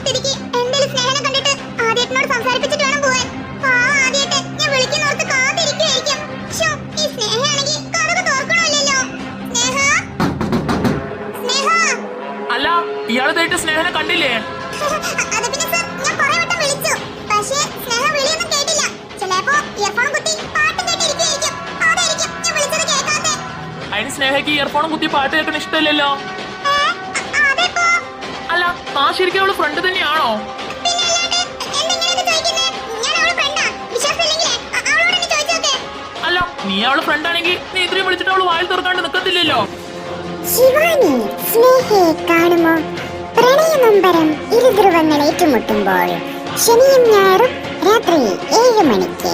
സ്ഥിതിക്ക് എന്തായാലും സ്നേഹനെ കണ്ടിട്ട് ആദ്യേട്ടനോട് സംസാരിപ്പിച്ചിട്ട് വേണം പോവാൻ. പാവം ആദ്യേട്ടൻ ഞാൻ വിളിക്കുന്നോർത്ത് കാത്തിരിക്കുവായിരിക്കും. ശ്ശോ, ഈ സ്നേഹയാണെങ്കിൽ കഥക തോർക്കണമല്ലോ. സ്നേഹ, സ്നേഹ. അല്ല, ഇയാളായിട്ട് സ്നേഹനെ കണ്ടില്ലേ? അത് പിന്നെ സർ, ഞാൻ കുറെ വട്ടം വിളിച്ചു. പക്ഷേ സ്നേഹ വിളിയൊന്നും കേട്ടില്ല. ചിലപ്പോ ഇയർഫോൺ കുത്തി പാട്ട് കേട്ടിരിക്കുവായിരിക്കും. അതായിരിക്കും ഞാൻ വിളിച്ചത് കേൾക്കാത്തെ. അതിന് സ്നേഹയ്ക്ക് ഇയർഫോണും കുത്തി പാട്ട് കേൾക്കാൻ ഇഷ്ടമല്ലല്ലോ. അല്ല, ആ ശരിക്കും അവള് ഫ്രണ്ട് തന്നെയാണോ? അല്ല, നീ അവള് ഫ്രണ്ട് ആണെങ്കിൽ നീ ഇത്രയും വിളിച്ചിട്ട് അവള് വായിൽ തുറക്കാണ്ട് നിക്കത്തില്ലല്ലോ. ശിവാനി സ്നേഹയെ കാണുമോ? പ്രണയമമ്പരം ഇരുധ്രുവങ്ങൾ ഏറ്റുമുട്ടുമ്പോൾ ശനിയും ഞായറും രാത്രി 7 മണിക്ക്.